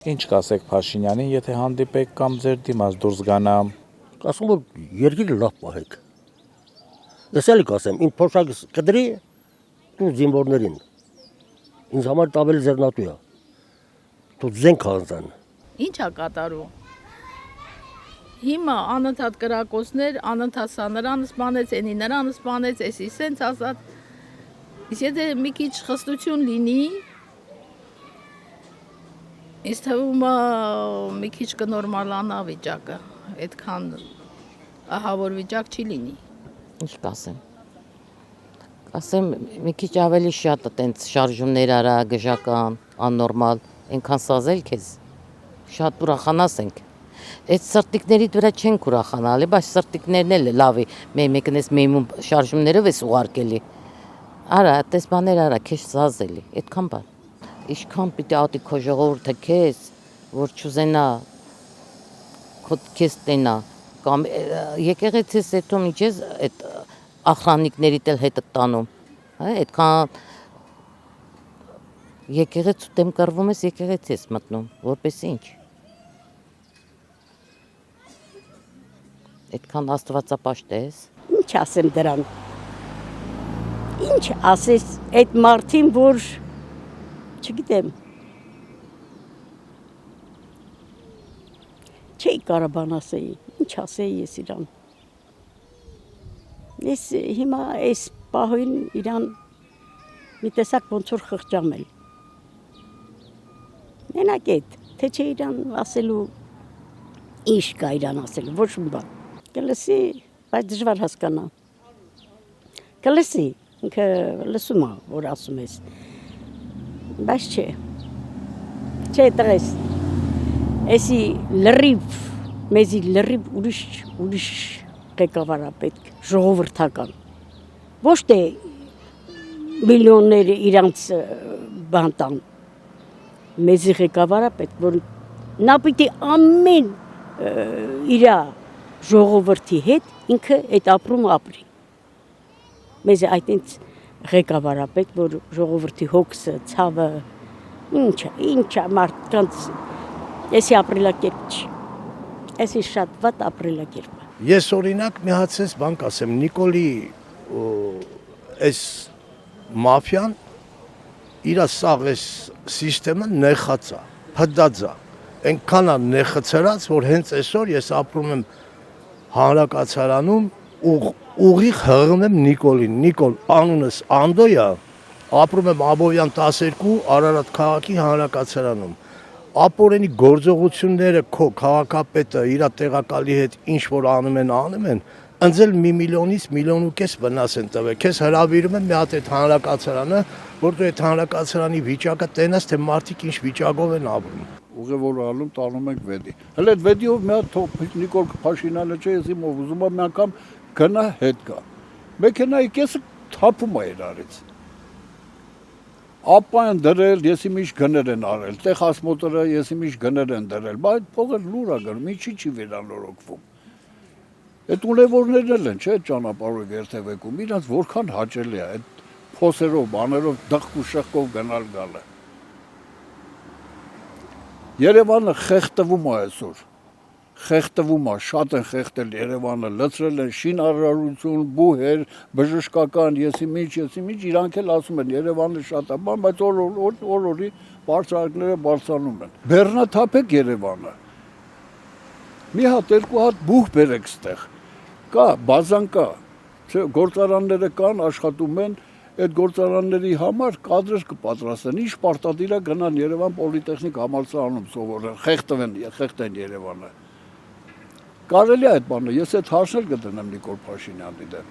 Ինչ կասեք Փաշինյանին, եթե հանդիպեք կամ ձեր դիմաց դուրս գանա։ Կասում որ երկիրը լավ պահեք։ Ես էլի կասեմ, իմ փոշակս կդրի դու զինվորներին։ Ինձ համար ավելի ձեռնատու է։ Դու զենք հանձան։ Ինչ է կատարում։ Հիմա անընդհատ կրակոցներ, անընդհատ սա նրան սպանեց, էնի նրան սպանեց, էսի սենց ասած։ Իսկ եթե մի քիչ խստություն լինի, ինձ թվում է մի քիչ կնորմալանա վիճակը, այդքան ահավոր վիճակ չի լինի։ Ինչ կասեմ։ Կասեմ մի քիչ ավելի շատ տենց շարժումներ արա, գժական, աննորմալ, այնքան սազել քեզ։ Շատ ուրախանասենք։ Այդ սրտիկների վրա չենք ուրախանալի, բայց սրտիկներն էլ լավի, մեկն էս մեմում շարժումներով էս ուղարկելի։ Արա, այդպես բաներ արա, քեզ սազելի, այդքան բան։ Ինչքան պիտի ատի քո ժողովուրդը քեզ, որ չուզենա քեզ տենա, կամ եկեղեցիս հետո միջեզ այդ ախրանիկներիդ էլ հետը տանում, այդքան եկեղեցու դեմ կռվում ես, եկեղեցի ես մտնում, որպես ինչ։ Այդքան աստվածապաշտ ես։ Ինչ ասեմ դրան։ Ինչ ասես այդ մարդին, որ չգիտեմ։ Չի կարող բան ասեի, ինչ ասեի ես իրան։ Ես հիմա այս պահին իրան մի տեսակ ոնց որ խղճամել։ Մենակ այդ, թե չէ իրան ասելու ինչ կա իրան ասելու, ոչ մի բան։ Կլսի, բայց դժվար հասկանա։ Կլսի, ինքը լսում է, որ ասում ես։ Բայց չէ։ Չէ տղես։ Էսի լրիվ, մեզի լրիվ ուրիշ ղեկավար է պետք, ժողովրդական։ Ոչ թե միլիոններ իրանց բան տան։ Մեզի ղեկավար է պետք, որ նա պիտի ամեն իրա ժողովրդի հետ ինքը այդ ապրում ապրի։ Մեզ այդինց ղեկավար է պետք, որ ժողովրդի հոգսը, ցավը, ինչա մարդկանց էսի ապրելակերպ չի։ Էսի շատ վատ ապրելակերպ է։ Ես օրինակ մի հացես բան կասեմ, Նիկոլի այս մաֆիան իր սաղ այս սիստեմը նեխած է, փդած է։ Այնքան է նեխցրած, որ հենց այսօր ես ապրում եմ հանրակացարանում ուղիղ հղում եմ Նիկոլին, Նիկոլ անունս Անդոյ է, ապրում եմ Աբովյան 12 Արարատ քաղաքի հանրակացարանում։ Ապորենի գործողությունները քո քաղաքապետը իր տեղակալի հետ ինչ որ անում են, ընձել 1 միլիոնից 1.5 միլիոն վնաս են տվել։ Քեզ հրավիրում եմ մի հատ այդ հանրակացարանը, որ դու այդ հանրակացարանի վիճակը տենաս, թե մարդիկ ինչ վիճակով են ապրում։ Ուղևորալու տանում ենք վեդի։ Հələ այդ վեդիով մի հատ Նիկոլ Փաշինյանը չէ, ես իմ ուզում եմ մի անգամ գնա հետ գա։ Մեքենայի կեսը թափում է իրարից։ Ապան դրել, ես իմիշ գներ են արել, տեխաս մոտորը ես իմիշ գներ են դրել, բայց փողը լուր է գնում, ինչի վերանորոգվում։ Այդ ուղևորներն էլ են, չէ, ճանապարհով երթևեկում, իրանց որքան հաճելի է այդ փոսերով, բաներով, դղք ու շղկով գնալ գալը։ Երևանը խեղդվում է այսօր, խեղդվում է, շատ են խեղդել Երևանը, լցրել են շինարարություն, բուհեր, բժշկական, եսիմիչ, իրանք էլ ասում են Երևանը շատ է, բայց օր-օրի բարձրակները բարձրանում են։ Բեռնաթափեք Երևանը, մի հատ, երկու հատ բուհ բերեք ստեղ, կա, բազան կա, գործարանները կան, աշխատում են, այդ գործարանների համար կադրեր կպատրաստեն, ինչ պարտադիր է գնան Երևան պոլիտեխնիկ համալսարանում սովորեն, խեղդեն Երևանը։ Կարելի է այդ բանը, ես այդ հարցնել կդնեմ Նիկոլ Փաշինյանի դեմ։